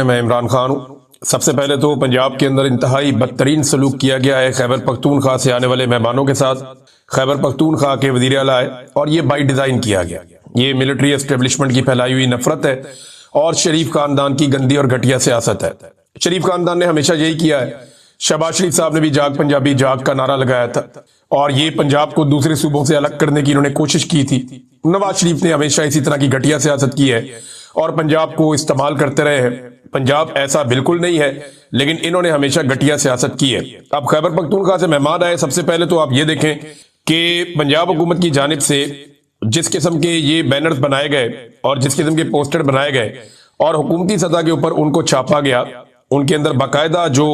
मैं इमरान खान हूँ। सबसे पहले तो पंजाब के अंदर इंतहाई बदतरीन सलूक किया गया है खैबर पख्तूनख्वा से आने वाले मेहमानों के साथ। खैबर पख्तूनख्वा के वजीर आला है और ये बाई डिजाइन किया गया। ये मिलिट्री एस्टेब्लिशमेंट की फैलाई हुई नफरत है और शरीफ खानदान की गंदी और घटिया सियासत है। शरीफ खानदान ने हमेशा यही किया है। शहबाज शरीफ साहब ने भी जाग पंजाबी जाग का नारा लगाया था और ये पंजाब को दूसरे सूबों से अलग करने की इन्होंने कोशिश की थी। नवाज शरीफ ने हमेशा इसी तरह की घटिया सियासत की है और पंजाब को इस्तेमाल करते रहे हैं। पंजाब ऐसा बिल्कुल नहीं है, लेकिन इन्होंने हमेशा घटिया सियासत की है। अब खैबर पख्तूनख्वा से मेहमान आए, सबसे पहले तो आप ये देखें कि पंजाब हुकूमत की जानिब से जिस किस्म के ये बैनर्स बनाए गए और जिस किस्म के पोस्टर बनाए गए और हुकूमती सतह के ऊपर उनको छापा गया, उनके अंदर बाकायदा जो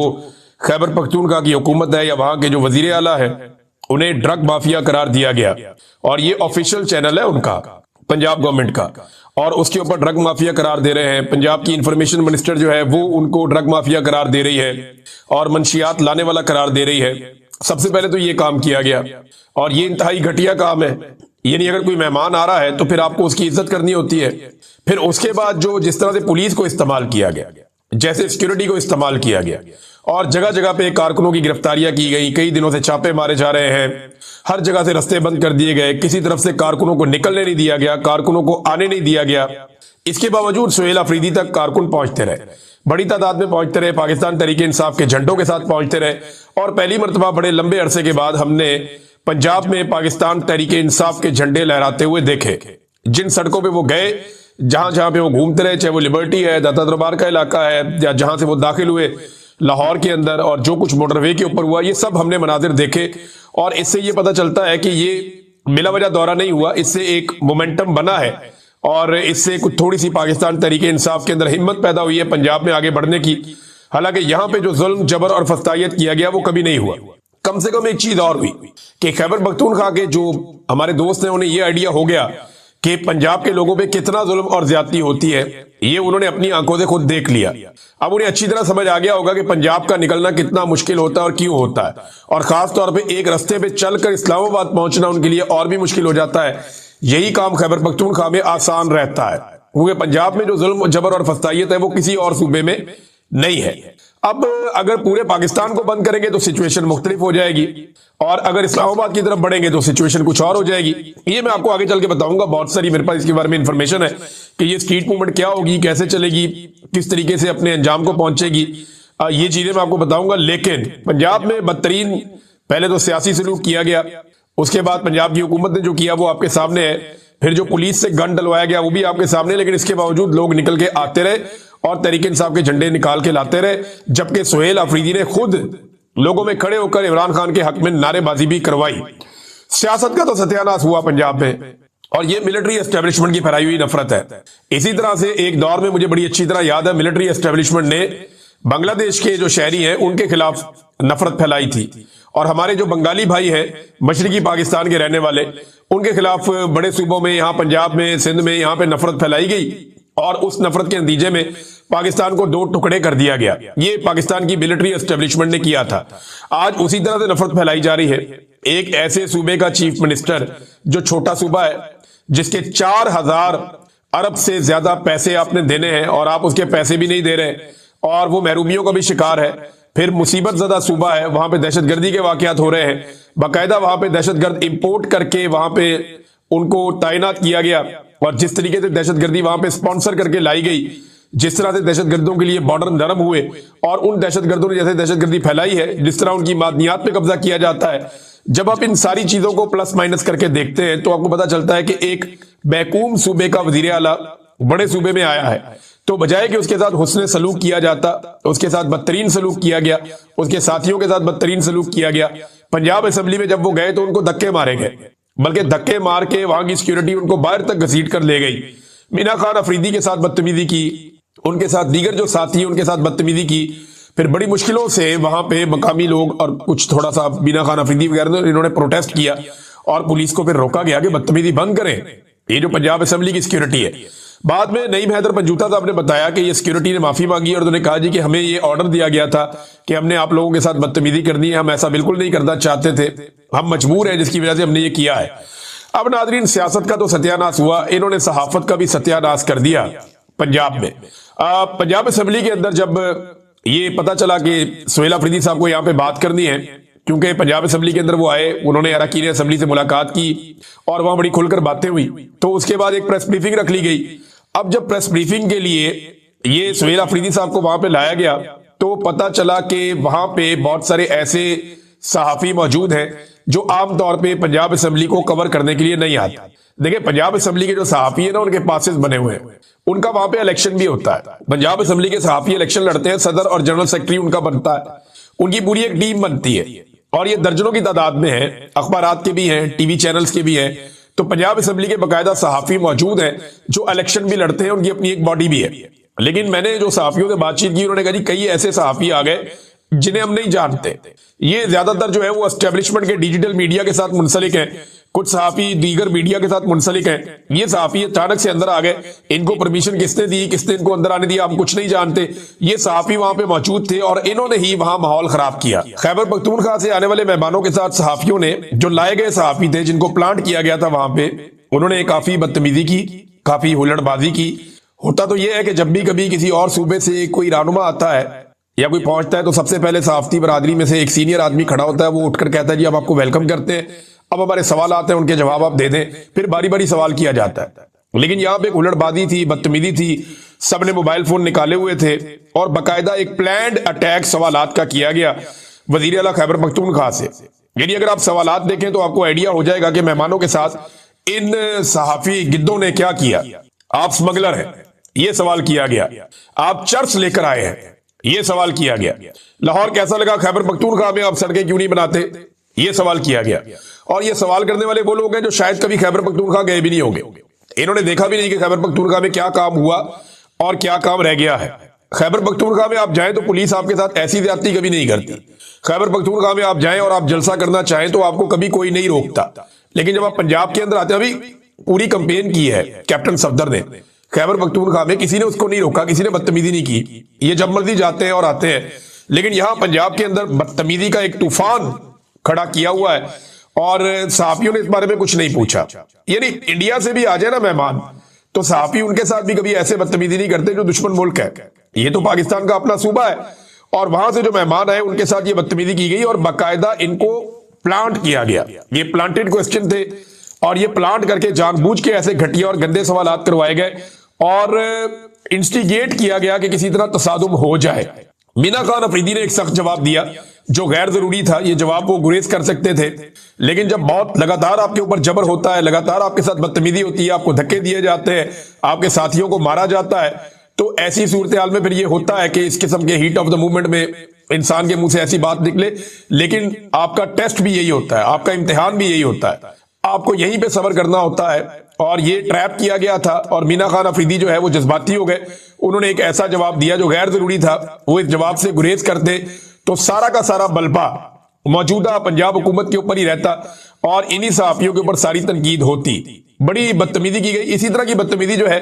खैबर पख्तूनख्वा की हुकूमत है या वहां के जो वजीर आला है उन्हें ड्रग माफिया करार दिया गया और ये ऑफिशियल चैनल है उनका, पंजाब गवर्नमेंट का, और उसके ऊपर ड्रग माफिया करार दे रहे हैं। पंजाब की इंफॉर्मेशन मिनिस्टर जो है वो उनको ड्रग माफिया करार दे रही है और मंशियात लाने वाला करार दे रही है। सबसे पहले तो ये काम किया गया और ये इंतहाई घटिया काम है। यानी अगर कोई मेहमान आ रहा है तो फिर आपको उसकी इज्जत करनी होती है। फिर उसके बाद जो जिस तरह से पुलिस को इस्तेमाल किया गया, जैसे सिक्योरिटी को इस्तेमाल किया गया और जगह जगह पे कारकुनों की गिरफ्तारियां की गई, कई दिनों से छापे मारे जा रहे हैं, हर जगह से रास्ते बंद कर दिए गए, किसी तरफ से कारकुनों को निकलने नहीं दिया गया, कारकुनों को आने नहीं दिया गया। इसके बावजूद सुहेल अफरीदी तक कारकुन पहुंचते रहे, बड़ी तादाद में पहुंचते रहे, पाकिस्तान तहरीक इंसाफ के झंडों के साथ पहुंचते रहे और पहली मरतबा बड़े लंबे अरसे के बाद हमने पंजाब में पाकिस्तान तहरीक इंसाफ के झंडे लहराते हुए देखे। जिन सड़कों पर वो गए, जहां जहां पे वो घूमते रहे, चाहे वो लिबर्टी है, दाता दरबार का इलाका है, या जहां से वो दाखिल हुए लाहौर के अंदर, और जो कुछ मोटरवे के ऊपर हुआ, ये सब हमने मनाजिर देखे और इससे ये पता चलता है कि ये बिला वजह दौरा नहीं हुआ। इससे एक मोमेंटम बना है और इससे कुछ थोड़ी सी पाकिस्तान तहरीक इंसाफ के अंदर हिम्मत पैदा हुई है पंजाब में आगे बढ़ने की। हालांकि यहां पे जो जुल्म जबर और फस्तायत किया गया वो कभी नहीं हुआ। कम से कम एक चीज और हुई कि खैबर पख्तूनख्वा के जो हमारे दोस्त हैं उन्हें ये आइडिया हो गया कि पंजाब के लोगों पे कितना जुल्म और ज्यादती होती है, ये उन्होंने अपनी आंखों से खुद देख लिया। अब उन्हें अच्छी तरह समझ आ गया होगा कि पंजाब का निकलना कितना मुश्किल होता है और क्यों होता है, और खास तौर पे एक रास्ते पे चलकर इस्लामाबाद पहुंचना उनके लिए और भी मुश्किल हो जाता है। यही काम खैबर पख्तूनख्वा में आसान रहता है क्योंकि पंजाब में जो जुल्म जबर और फस्तायत है वो किसी और सूबे में नहीं है। अब अगर पूरे पाकिस्तान को बंद करेंगे तो सिचुएशन मुख्तलिफ हो जाएगी और अगर इस्लामाबाद की तरफ बढ़ेंगे तो सिचुएशन कुछ और हो जाएगी। ये मैं आपको आगे चल के बताऊंगा, बहुत सारी मेरे पास इसके बारे में इंफॉर्मेशन है कि ये स्ट्रीट मूवमेंट क्या होगी, कैसे चलेगी, किस तरीके से अपने अंजाम को पहुंचेगी, ये चीजें मैं आपको बताऊंगा। लेकिन पंजाब में बदतरीन पहले तो सियासी सलूक किया गया, उसके बाद पंजाब की हुकूमत ने जो किया वो आपके सामने है, फिर जो पुलिस से गन डलवाया गया वो भी आपके सामने। लेकिन इसके बावजूद लोग निकल के आते रहे और तहरीक इंसाफ के झंडे निकाल के लाते रहे, जबकि सुहेल अफरीदी ने खुद लोगों में खड़े होकर इमरान खान के हक में नारेबाजी भी करवाई। सियासत का तो सत्यानाश हुआ पंजाब में और ये मिलिट्री एस्टेब्लिशमेंट की फैलाई हुई नफरत है। इसी तरह से एक दौर में मुझे बड़ी अच्छी तरह याद है, मिलिट्री एस्टेब्लिशमेंट ने बांग्लादेश के जो शहरी हैं उनके खिलाफ नफरत फैलाई थी और हमारे जो बंगाली भाई हैं मशरकी पाकिस्तान के रहने वाले, उनके खिलाफ बड़े सूबों में, यहाँ पंजाब में, सिंध में, यहाँ पे नफरत फैलाई गई और उस नफरत के नतीजे में पाकिस्तान को दो टुकड़े कर दिया गया। ये पाकिस्तान की मिलिट्री एस्टेब्लिशमेंट ने किया था। आज उसी तरह से नफरत फैलाई जा रही है। एक ऐसे सूबे का चीफ मिनिस्टर जो छोटा सूबा है, जिसके 4000 अरब से ज्यादा पैसे आपने देने हैं और आप उसके पैसे भी नहीं दे रहे और वो महरूमियों का भी शिकार है। फिर मुसीबत ज़दा सूबा है, वहां पे दहशतगर्दी के वाकयात हो रहे हैं, बाकायदा वहां पे दहशतगर्द इंपोर्ट करके वहां पे उनको तैनात किया गया और जिस तरीके से दहशतगर्दी वहां पे स्पॉन्सर करके लाई गई, जिस तरह से दहशतगर्दों के लिए बॉर्डर नरम हुए और उन दहशतगर्दों ने जैसे दहशतगर्दी फैलाई है, जिस तरह उनकी मादनियात पे कब्जा किया जाता है, जब आप इन सारी चीजों को प्लस माइनस करके देखते हैं तो आपको पता चलता है कि एक बैकूम सूबे का वजीर आला बड़े सूबे में आया है, तो बजाय कि उसके साथ हुस्न सलूक किया जाता, उसके साथ बदतरीन सलूक किया गया, उसके साथियों के साथ बदतरीन सलूक किया गया। पंजाब असेंबली में जब वो गए तो उनको धक्के मारे गए, बल्कि धक्के मार के वहां की सिक्योरिटी उनको बाहर तक घसीट कर ले गई। मीना खान अफरीदी के साथ बदतमीजी की, उनके साथ दीगर जो साथी उनके साथ बदतमीजी की। फिर बड़ी मुश्किलों से वहां पे मकामी लोग और कुछ थोड़ा सा मीना खान अफरीदी वगैरह इन्होंने प्रोटेस्ट किया और पुलिस को फिर रोका गया कि बदतमीजी बंद करें। ये जो पंजाब असेंबली की सिक्योरिटी है। बाद में नईम हैदर पंजूता साहब ने बताया कि ये सिक्योरिटी ने माफी मांगी और उन्होंने कहा जी कि हमें ये ऑर्डर दिया गया था कि हमने आप लोगों के साथ बदतमीजी करनी है, हम ऐसा बिल्कुल नहीं करना चाहते थे, हम मजबूर हैं जिसकी वजह से हमने ये किया है। अब नादरीन, सियासत का तो सत्यानाश हुआ, इन्होंने सहाफत का भी सत्यानाश कर दिया पंजाब में। पंजाब असेंबली के अंदर जब ये पता चला कि सोहेल अफरीदी साहब को यहाँ पे बात करनी है, क्योंकि पंजाब असेंबली के अंदर वो आए, उन्होंने अरकान असेंबली से मुलाकात की और वहां बड़ी खुलकर बातें हुई, तो उसके बाद एक प्रेस ब्रीफिंग रख ली गई। अब जब प्रेस ब्रीफिंग के लिए ये सोहेल अफरीदी साहब को वहां पे लाया गया तो पता चला कि वहां पे बहुत सारे ऐसे सहाफी मौजूद हैं जो आमतौर पे पंजाब असेंबली को कवर करने के लिए नहीं आते। देखिए, पंजाब असेंबली के जो सहाफी है ना, उनके पासेस बने हुए हैं, उनका वहां पे इलेक्शन भी होता है। पंजाब असेंबली के सहाफी इलेक्शन लड़ते हैं, सदर और जनरल सेक्रेटरी उनका बनता है, उनकी पूरी एक टीम बनती है और ये दर्जनों की तादाद में है, अखबारात के भी हैं, टीवी चैनल्स के भी हैं। तो पंजाब असेंबली के बाकायदा सहाफी मौजूद हैं जो इलेक्शन भी लड़ते हैं, उनकी अपनी एक बॉडी भी है। लेकिन मैंने जो सहाफियों से बातचीत की, उन्होंने कहा जी कई ऐसे सहाफी आ गए जिन्हें हम नहीं जानते। ये ज्यादातर जो है वो एस्टेब्लिशमेंट के डिजिटल मीडिया के साथ मुंसलिक हैं, कुछ सहाफी दीगर मीडिया के साथ मुंसलिक हैं। ये सहाफी अचानक से अंदर आ गए, इनको परमिशन किसने दी, किसने इनको अंदर आने दिया, हम कुछ नहीं जानते। ये सहाफी वहां पे मौजूद थे और इन्होंने ही वहां माहौल खराब किया। खैबर पख्तूनख्वा से आने वाले मेहमानों के साथ सहाफियों ने, जो लाए गए सहाफी थे जिनको प्लांट किया गया था वहां पे, उन्होंने काफी बदतमीजी की, काफी हुल्लड़बाजी की। होता तो यह है कि जब भी कभी किसी और सूबे से कोई रहनुमा आता है या कोई पहुंचता है तो सबसे पहले सहाफती बरादरी में से एक सीनियर आदमी खड़ा होता है, वो उठकर कहता है जी हम आपको वेलकम करते हैं, अब हमारे सवाल आते हैं, उनके जवाब आप दे दें, फिर बारी बारी सवाल किया जाता है। लेकिन यहां पे हुल्लड़बाजी थी, बदतमीजी थी, सबने मोबाइल फोन निकाले हुए थे और बाकायदा एक प्लान्ड अटैक सवालात का किया गया वजीर आला खैबर पख्तूनख्वा से। यानी अगर आप सवालात देखें तो आपको आइडिया हो जाएगा कि मेहमानों के साथ इन सहाफी गिद्दों ने क्या किया। आप स्मगलर हैं, यह सवाल किया गया। आप चर्च लेकर आए हैं, यह सवाल किया गया। लाहौर कैसा लगा खैबर पख्तूनख्वा में, आप सड़कें क्यों नहीं बनाते, यह सवाल किया गया। और ये सवाल करने वाले वो लोग हैं जो शायद कभी खैबर पख्तूनख्वा गए भी नहीं होंगे, इन्होंने देखा भी नहीं कि खैबर पख्तूनख्वा में क्या काम हुआ और क्या काम रह गया है। खैबर पख्तूनख्वा में आप जाएं तो पुलिस आपके साथ ऐसी ज्यादती कभी नहीं करती। खैबर पख्तूनख्वा में आप जाएं और आप जलसा करना चाहें तो आपको कभी कोई नहीं रोकता। लेकिन जब आप पंजाब के अंदर आते हैं, अभी पूरी कंपेन की है कैप्टन सफदर ने खैबर पख्तूनख्वा में, किसी ने उसको नहीं रोका, किसी ने बदतमीजी नहीं की। ये जब मर्जी जाते हैं और आते हैं। लेकिन यहां पंजाब के अंदर बदतमीजी का एक तूफान खड़ा किया हुआ है और सहाफियों ने इस बारे में कुछ नहीं पूछा। यानी इंडिया से भी आ जाए ना मेहमान तो सहाफी उनके साथ भी कभी ऐसे बदतमीजी नहीं करते जो दुश्मन मुल्क है। ये तो पाकिस्तान का अपना सूबा है और वहां से जो मेहमान आए उनके साथ ये बदतमीजी की गई और बाकायदा इनको प्लांट किया गया। ये प्लांटेड क्वेश्चन थे और ये प्लांट करके जानबूझ के ऐसे घटिया और गंदे सवालात करवाए गए और इंस्टिगेट किया गया कि किसी तरह तसादुम हो जाए। मीना खान अफरीदी ने एक सख्त जवाब दिया जो गैर जरूरी था। ये जवाब वो गुरेज कर सकते थे, लेकिन जब बहुत लगातार आपके ऊपर जबर होता है, लगातार आपके साथ बदतमीजी होती है, आपको धक्के दिए जाते हैं, आपके साथियों को मारा जाता है, तो ऐसी सूरत हाल में फिर ये होता है कि इस किस्म के हीट ऑफ द मूवमेंट में इंसान के मुंह से ऐसी बात निकले। लेकिन आपका टेस्ट भी यही होता है, आपका इम्तिहान भी यही होता है, आपको यहीं पे सब्र करना होता है। और ये ट्रैप किया गया था और मीना खान अफरीदी जो है वो जज्बाती हो गए। उन्होंने एक ऐसा जवाब दिया जो गैर जरूरी था। वो इस जवाब से गुरेज करते तो सारा का सारा बलबा मौजूदा पंजाब हुकूमत के ऊपर ही रहता और इन्हीं सहाफियों के ऊपर सारी तनकीद होती। बड़ी बदतमीजी की गई। इसी तरह की बदतमीजी जो है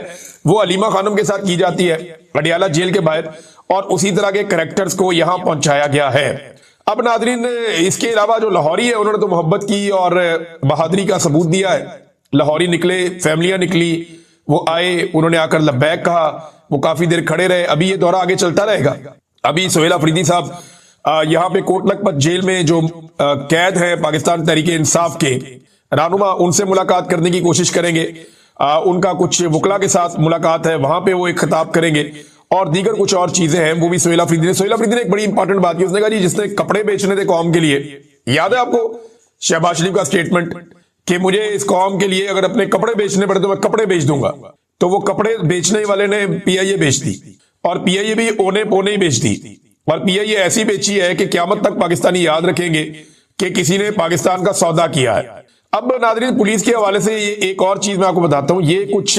वो अलीमा खानम के साथ की जाती है अडियाला जेल के बाहर और उसी तरह के कैरेक्टर्स को यहां पहुंचाया गया है। अब नादरीन, इसके अलावा जो लाहौरी है उन्होंने तो मोहब्बत की और बहादुरी का सबूत दिया है। लाहौरी निकले, फैमिलियां निकली, वो आए, उन्होंने आकर लब्बैक कहा, वो काफी देर खड़े रहे। अभी ये दौरा आगे चलता रहेगा। अभी सोहेल अफरीदी साहब यहाँ पे कोट लखपत जेल में जो कैद है पाकिस्तान तहरीक इंसाफ के रहनुमा, उनसे मुलाकात करने की कोशिश करेंगे। उनका कुछ वकला के साथ मुलाकात है, वहां पे वो एक खिताब करेंगे और दीगर कुछ और चीजें हैं वो भी सोहेल अफरीदी ने एक बड़ी इंपॉर्टेंट बात की। उसने कहा जी जिसने कपड़े बेचने थे कौम के लिए, याद है आपको शहबाज शरीफ का स्टेटमेंट कि मुझे इस कौम के लिए अगर अपने कपड़े बेचने पड़े तो मैं कपड़े बेच दूंगा। तो वो कपड़े बेचने वाले ने पीआईए बेच दी और पीआईए भी ओने पोने ही बेच दी और पीआईए ऐसी बेची है कि क़यामत तक पाकिस्तानी याद रखेंगे कि किसी ने पाकिस्तान का सौदा किया है। अब नाज़रीन, पुलिस के हवाले से ये एक और चीज मैं आपको बताता हूं। ये कुछ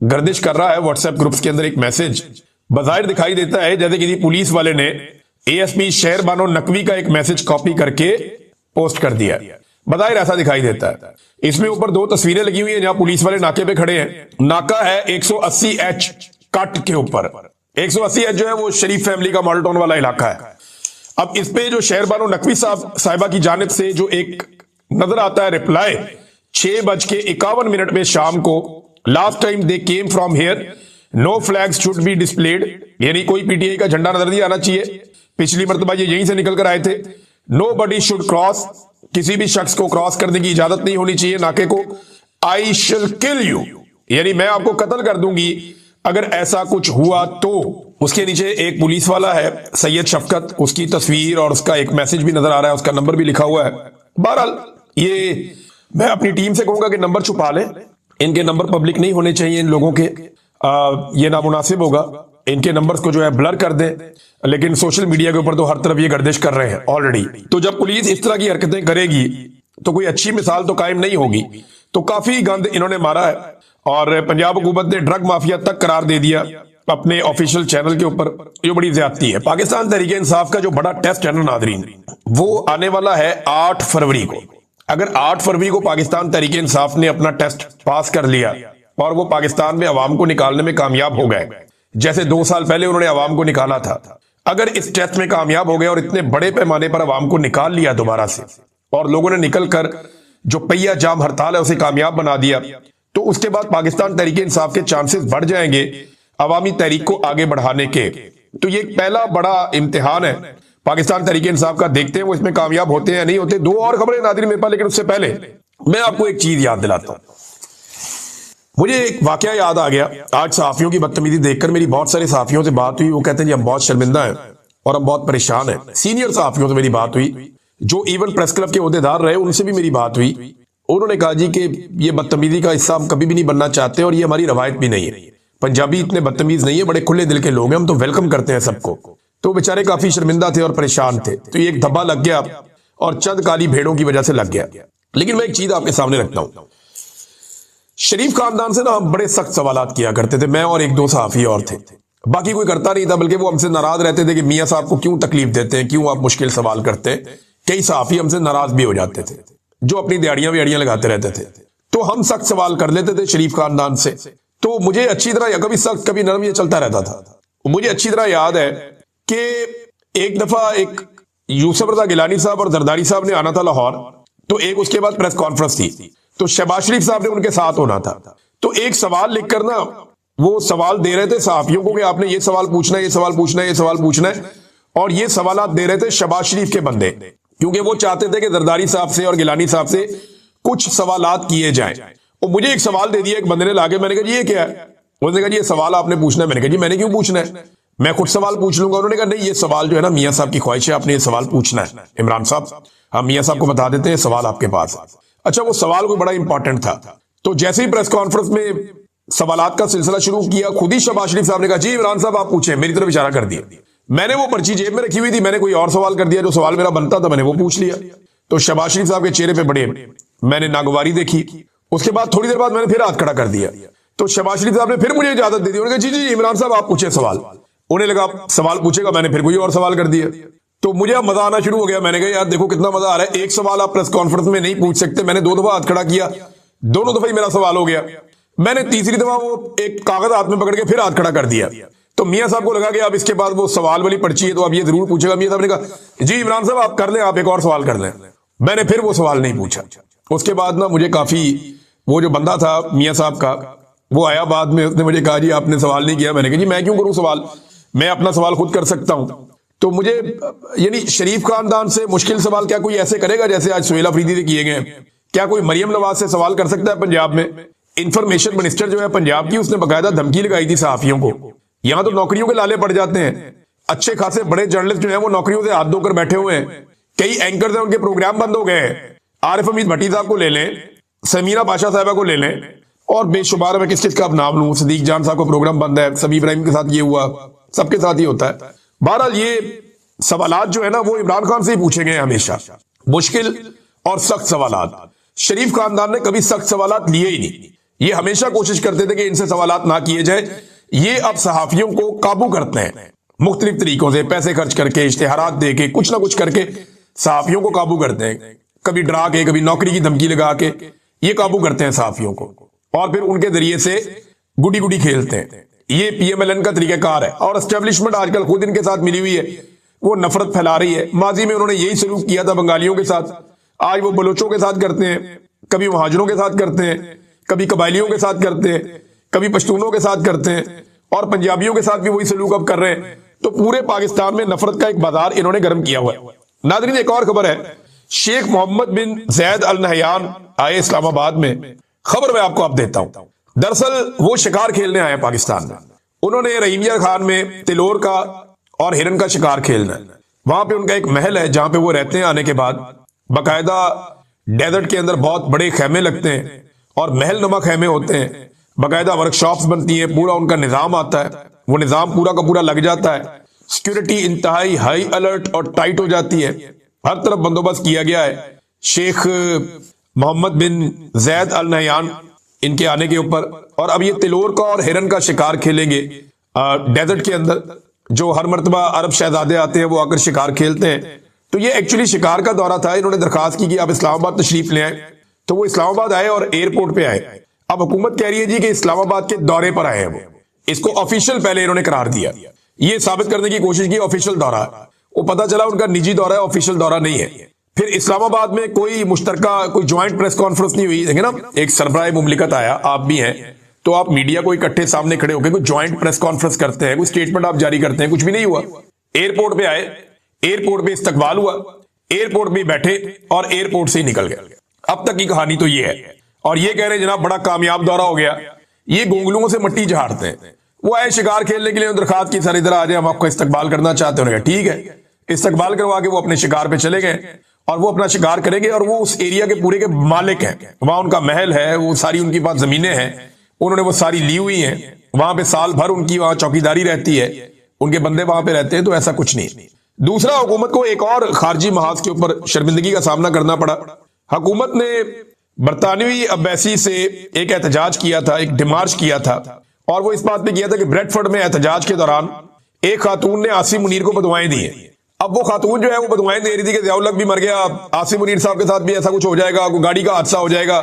गर्दिश कर रहा है व्हाट्सएप ग्रुप्स के अंदर। एक मैसेज बज़ाहिर दिखाई देता है जैसे किसी पुलिस वाले ने एएसपी शहर बानो नकवी का एक मैसेज कॉपी करके पोस्ट कर दिया। बज़ाहिर ऐसा दिखाई देता है। इसमें ऊपर दो तस्वीरें लगी हुई हैं जहां पुलिस वाले नाके पे खड़े हैं। नाका है 180H कट के ऊपर। 180H जो है वो शरीफ फैमिली का मॉडल टाउन वाला इलाका है। अब इस पे जो शहर बानो नकवी साहिबा की जानिब से जो एक नजर आता है रिप्लाई 6:51 में शाम को, last time they came from here no flags should be displayed, यानी कोई पीटीआई का झंडा नजर नहीं आना चाहिए। पिछली मर्तबा ये यहीं से निकल कर आए थे। नो बडी शुड क्रॉस, किसी भी शख्स को क्रॉस करने की इजाजत नहीं होनी चाहिए नाके को। आई शिल किल यू, यानी मैं आपको कत्ल कर दूंगी अगर ऐसा कुछ हुआ तो। उसके नीचे एक पुलिस वाला है सैयद शफकत, उसकी तस्वीर और उसका एक मैसेज भी नजर आ रहा है, उसका नंबर भी लिखा हुआ है। बहरहाल ये मैं अपनी टीम से कहूंगा कि नंबर छुपा लें, इनके नंबर पब्लिक नहीं होने चाहिए इन लोगों के, ये नामुनासिब होगा। इनके नंबर्स को जो है ब्लर कर दें, लेकिन सोशल मीडिया के ऊपर तो हर तरफ ये गर्दिश कर रहे हैं ऑलरेडी। तो जब पुलिस इस तरह की हरकतें करेगी तो कोई अच्छी मिसाल तो कायम नहीं होगी। तो काफी गंद इन्होंने मारा है और पंजाब हुकूमत ने ड्रग माफिया तक करार दे दिया अपने ऑफिशियल चैनल के ऊपर। ये बड़ी ज्यादती है। पाकिस्तान तहरीक इंसाफ का जो बड़ा टेस्ट है ना नादरीन, वो आने वाला है 8 फरवरी को। अगर 8 फरवरी को पाकिस्तान तहरीक इंसाफ ने अपना टेस्ट पास कर लिया और वो पाकिस्तान में अवाम को निकालने में कामयाब हो गए, जैसे 2 साल पहले उन्होंने अवाम को निकाला था, अगर इस टेस्ट में कामयाब हो गए और इतने बड़े पैमाने पर अवाम को निकाल लिया दोबारा से और लोगों ने निकल कर जो पहिया जाम हड़ताल है उसे कामयाब बना दिया, तो उसके बाद पाकिस्तान तहरीक इंसाफ के चांसेस बढ़ जाएंगे अवामी तहरीक को आगे बढ़ाने के। तो ये एक पहला बड़ा इम्तिहान है पाकिस्तान तहरीक इंसाफ का। देखते हैं वो इसमें कामयाब होते हैं या नहीं होते। 2 और खबरें नाज़रीन मेरे पास, लेकिन उससे पहले मैं आपको एक चीज याद दिलाता हूं। मुझे एक वाकया याद आ गया। आज सहाफियों की बदतमीजी देखकर मेरी बहुत सारे सहाफियों से बात हुई। वो कहते हैं जी हम बहुत शर्मिंदा हैं और हम बहुत परेशान हैं। सीनियर सहाफियों से मेरी बात हुई, जो इवन प्रेस क्लब के ओहदेदार रहे, उनसे भी मेरी बात हुई। उन्होंने कहा जी कि ये बदतमीजी का हिस्सा हम कभी भी नहीं बनना चाहते और ये हमारी रवायत भी नहीं है। पंजाबी इतने बदतमीज नहीं है, बड़े खुले दिल के लोग हैं, हम तो वेलकम करते हैं सबको। तो बेचारे काफी शर्मिंदा थे और परेशान थे। तो ये एक धब्बा लग गया और चंद काली भेड़ों की वजह से लग गया। लेकिन मैं एक चीज आपके सामने रखता हूं। शरीफ खानदान से ना हम बड़े सख्त सवालात किया करते थे, मैं और 1-2 सहाफी और थे, बाकी कोई करता नहीं था। बल्कि वो हमसे नाराज रहते थे कि मियां साहब को क्यों तकलीफ देते हैं, क्यों आप मुश्किल सवाल करते हैं। कई सहाफी हमसे नाराज भी हो जाते थे, जो अपनी दिहाड़ियां विहाड़ियां लगाते रहते थे। तो हम सख्त सवाल कर लेते थे शरीफ खानदान से। तो मुझे अच्छी तरह, कभी सख्त कभी नरम, ये चलता रहता था। मुझे अच्छी तरह याद है कि एक दफा एक यूसुफ रजा गिलानी साहब और जरदारी साहब ने आना था लाहौर। तो एक उसके बाद प्रेस कॉन्फ्रेंस थी, तो शहबाज शरीफ साहब ने उनके साथ होना था। तो एक सवाल लिखकर ना वो सवाल दे रहे थे सहाफियों को कि आपने ये सवाल पूछना है, ये सवाल पूछना है, ये सवाल पूछना है। और ये सवालात दे रहे थे शहबाज शरीफ के बंदे, क्योंकि वो चाहते थे कि जरदारी साहब से और गिलानी साहब से कुछ सवालात किए जाएं। और मुझे एक सवाल दे दिया एक बंदे ने लाके। मैंने कहा जी ये क्या है? उन्होंने कहा जी ये सवाल आपने पूछना है। मैंने कहा जी मैंने क्यों पूछना है, मैं खुद सवाल पूछ लूंगा। उन्होंने कहा नहीं, ये सवाल जो है ना मियां साहब की ख्वाहिश है, आपने ये सवाल पूछना है। इमरान साहब, हम मियां साहब को बता देते हैं सवाल आपके पास है। अच्छा, वो सवाल कोई बड़ा इंपॉर्टेंट था। तो जैसे ही प्रेस कॉन्फ्रेंस में सवालात का सिलसिला शुरू किया, खुद ही शहबाज शरीफ साहब ने कहा जी इमरान साहब आप पूछें, मेरी तरफ इशारा कर दिया। मैंने वो पर्ची जेब में रखी हुई थी, मैंने कोई और सवाल कर दिया, जो सवाल मेरा बनता था मैंने वो पूछ लिया। तो शहबाज शरीफ साहब के चेहरे पे बड़े मैंने नागवारी देखी। उसके बाद थोड़ी देर बाद मैंने फिर हाथ खड़ा कर दिया। तो शहबाज शरीफ साहब ने फिर मुझे इजाजत दे दी। उन्होंने कहा जी जी इमरान साहब आप पूछे सवाल। उन्हें लगा सवाल पूछेगा, मैंने फिर कोई और सवाल कर दिया। तो मुझे अब मजा आना शुरू हो गया। मैंने कहा यार देखो कितना मजा आ रहा है, एक सवाल आप प्रेस कॉन्फ्रेंस में नहीं पूछ सकते। मैंने 2 दफा हाथ खड़ा किया, दोनों दफा ही मेरा सवाल हो गया। मैंने तीसरी दफा वो एक कागज हाथ में पकड़ के फिर हाथ खड़ा कर दिया। तो मियां साहब को लगा कि अब इसके बाद वो सवाल वाली पर्ची है तो अब ये जरूर पूछेगा। मियां साहब ने कहा जी इमरान साहब आप कर लें, आप एक और सवाल कर लें। मैंने फिर वो सवाल नहीं पूछा। उसके बाद ना मुझे काफी, वो जो बंदा था मियां साहब का, वो आया बाद में, उसने मुझे कहा जी आपने सवाल नहीं किया। मैंने कहा जी मैं क्यों करूं सवाल, मैं अपना सवाल खुद कर सकता हूं। तो मुझे यानी शरीफ खानदान से मुश्किल सवाल क्या कोई ऐसे करेगा जैसे आज सुहेल अफरीदी से किए गए? क्या कोई मरियम नवाज से सवाल कर सकता है पंजाब में? इंफॉर्मेशन मिनिस्टर जो है पंजाब की, उसने बकायदा धमकी लगाई थी सहाफियों को। यहां तो नौकरियों के लाले पड़ जाते हैं। अच्छे खासे बड़े जर्नलिस्ट जो है वो नौकरियों से हाथ धोकर बैठे हुए हैं। कई एंकर्स हैं, उनके प्रोग्राम बंद हो गए। आरिफ हमीद भट्टी साहब को ले लें, समीना बादशाह साहबा को ले लें, और बेशुमार मैं किस किस का अब नाम लूं, सदीक जान साहब का प्रोग्राम बंद है, सभी इब्राहिम के साथ ये हुआ, सबके साथ ही होता है। बहरहाल ये सवालात जो है ना वो इमरान खान से ही पूछे गए हमेशा, मुश्किल और सख्त सवालात। शरीफ खानदान ने कभी सख्त सवालात लिए ही नहीं। ये हमेशा कोशिश करते थे कि इनसे सवालात ना किए जाए। ये अब सहाफियों को काबू करते हैं मुख्तलिफ तरीकों से, पैसे खर्च करके, इश्तेहारात दे के, कुछ ना कुछ करके सहाफियों को काबू करते हैं। कभी डरा के, कभी नौकरी की धमकी लगा के ये काबू करते हैं सहाफियों को, और फिर उनके जरिए से गुडी गुडी खेलते हैं। ये पीएमएलएन का तरीकाकार है। और एस्टेब्लिशमेंट आजकल खुद इनके साथ मिली हुई है, वो नफरत फैला रही है। माजी में उन्होंने यही सलूक किया था बंगालियों के साथ, आज वो बलोचों के साथ करते हैं, कभी मुहाजिरों के साथ करते हैं, कभी कबायलियों के साथ करते हैं, कभी पश्तूनों के साथ करते हैं। और पंजाबियों के साथ भी वही सलूक अब कर रहे हैं। तो पूरे पाकिस्तान में नफरत का एक बाजार इन्होंने गर्म किया हुआ है। नादरीन, एक और खबर है, शेख मोहम्मद बिन जैद अल नहयान आए इस्लामाबाद में। खबर मैं आपको अब देता हूं। दरअसल वो शिकार खेलने आए पाकिस्तान में। उन्होंने रहीमिया खान में तिलोर का और हिरन का शिकार खेलना है। वहां पे उनका एक महल है जहां पे वो रहते हैं। आने के बाद बाकायदा डेजर्ट के अंदर बहुत बड़े खेमे लगते हैं और महल नुमा खेमे होते हैं। बाकायदा वर्कशॉप्स बनती हैं, पूरा उनका निजाम आता है। वो निजाम पूरा का पूरा लग जाता है। सिक्योरिटी इंतहाई हाई अलर्ट और टाइट हो जाती है। हर तरफ बंदोबस्त किया गया है शेख मोहम्मद बिन जैद अल नहयान इनके आने के ऊपर। और अब ये तिलोर का और हिरन का शिकार खेलेंगे डेजर्ट के अंदर। जो हर मर्तबा अरब शहजादे आते हैं वो आकर शिकार खेलते हैं। तो ये एक्चुअली शिकार का दौरा था। इन्होंने दरखास्त की कि आप इस्लामाबाद तशरीफ ले आए, तो वो इस्लामाबाद आए और एयरपोर्ट पे आए। अब हुकूमत कह रही है जी कि इस्लामाबाद के दौरे पर आए हैं वो। इसको ऑफिशियल पहले इन्होंने करार दिया, ये साबित करने की कोशिश की ऑफिशियल दौरा है। वो पता चला उनका निजी दौरा है, ऑफिशियल दौरा नहीं है। फिर इस्लामाबाद में कोई मुश्तरका कोई ज्वाइंट प्रेस कॉन्फ्रेंस नहीं हुई। देखें ना, एक सरबराह मुमलिकत आया, आप भी हैं, तो आप मीडिया को इकट्ठे सामने खड़े होकर कोई ज्वाइंट प्रेस कॉन्फ्रेंस करते हैं, कोई स्टेटमेंट आप जारी करते हैं, कुछ भी नहीं हुआ। एयरपोर्ट पे आए, एयरपोर्ट पे इस्तकबाल हुआ, एयरपोर्ट पे बैठे और एयरपोर्ट से ही निकल गए। अब तक की कहानी तो ये है। और ये कह रहे हैं जनाब बड़ा कामयाब दौरा हो गया। ये गोंगलुओं से मट्टी झाड़ते हैं। वो आए शिकार खेलने के लिए, दरखास्त की सर इधर आ जाए, हम आपको इस्तकबाल करना चाहते हैं। ठीक है, इस्तकबाल करवा के वो अपने शिकार पे चले गए और वो अपना शिकार करेंगे। और वो उस एरिया के पूरे के मालिक हैं। वहां उनका महल है, वो सारी उनकी पास जमीनें हैं, उन्होंने वो सारी ली हुई हैं। वहां पे साल भर उनकी वहां चौकीदारी रहती है, उनके बंदे वहां पे रहते हैं। तो ऐसा कुछ नहीं। दूसरा, हुकूमत को एक और खारजी महाज के ऊपर शर्मिंदगी का सामना करना पड़ा। हुकूमत ने बरतानवी अब्बासी से एक एहतजाज किया था, एक डिमार्च किया था। और वो इस बात पे किया था कि ब्रेडफोर्ड में एहतजाज के दौरान एक खातून ने आसिम मुनीर को बदवाएं दी हैं। अब वो खातून जो है वो बदवाएं दे रही थी कि ज़ियाउल हक भी मर गया, आसिम मुनीर साहब के साथ भी ऐसा कुछ हो जाएगा, कोई गाड़ी का हादसा हो जाएगा।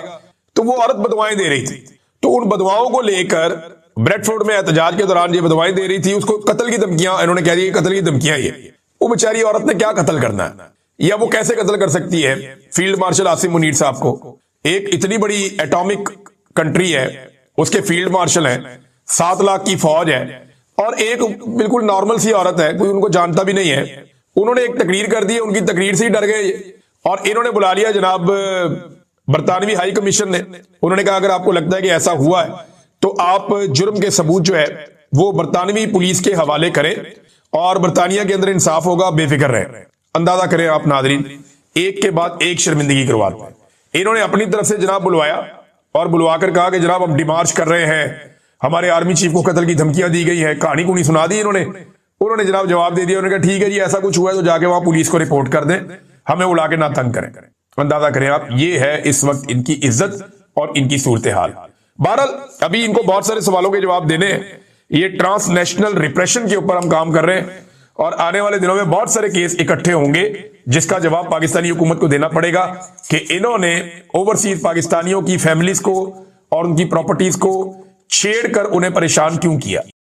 तो वो औरत बदवाएं दे रही थी। तो उन बदवाओं को लेकर ब्रेडफोर्ड में एहतजाज के दौरान ये बदवाएं दे रही थी, उसको कत्ल की धमकियां, इन्होंने कह दी कत्ल की धमकियां। ये वो बेचारी औरत ने क्या कत्ल करना है, या वो कैसे कत्ल कर सकती है फील्ड मार्शल आसिम मुनीर साहब को? एक इतनी बड़ी एटॉमिक कंट्री है, उसके फील्ड मार्शल हैं, 7 लाख की फौज है, और एक बिल्कुल नॉर्मल सी औरत है, कोई उनको जानता भी नहीं है। उन्होंने एक तकरीर कर दी, उनकी तकरीर से ही डर गए और इन्होंने बुला लिया जनाब बरतानवी हाई कमीशन ने। उन्होंने कहा अगर आपको लगता है कि ऐसा हुआ है तो आप जुर्म के सबूत जो है वो बरतानवी पुलिस के हवाले करें और बरतानिया के अंदर इंसाफ होगा, बेफिक्र रहे। अंदाजा करें आप नादरीन, एक के बाद एक शर्मिंदगी करवाते हैं। इन्होंने अपनी तरफ से जनाब बुलवाया और बुलवाकर कहा कि जनाब हम डिमार्च कर रहे हैं, हमारे आर्मी चीफ को कत्ल की धमकियां दी गई है, कहानी को नहीं सुना दी उन्होंने जनाब जवाब दे दिया। उन्होंने कहा ठीक है जी, ऐसा कुछ हुआ है तो जाके वहां पुलिस को रिपोर्ट कर दें, हमें उड़ा के ना तंग करें। अंदाजा करें आप, ये है इस वक्त इनकी इज्जत और इनकी सूरत हाल। बहरहाल अभी इनको बहुत सारे सवालों के जवाब देने हैं। ये ट्रांसनेशनल रिप्रेशन के ऊपर हम काम कर रहे हैं और आने वाले दिनों में बहुत सारे केस इकट्ठे होंगे जिसका जवाब पाकिस्तानी हुकूमत को देना पड़ेगा कि इन्होंने ओवरसीज पाकिस्तानियों की फैमिलीज को और उनकी प्रॉपर्टीज को छेड़कर उन्हें परेशान क्यों किया।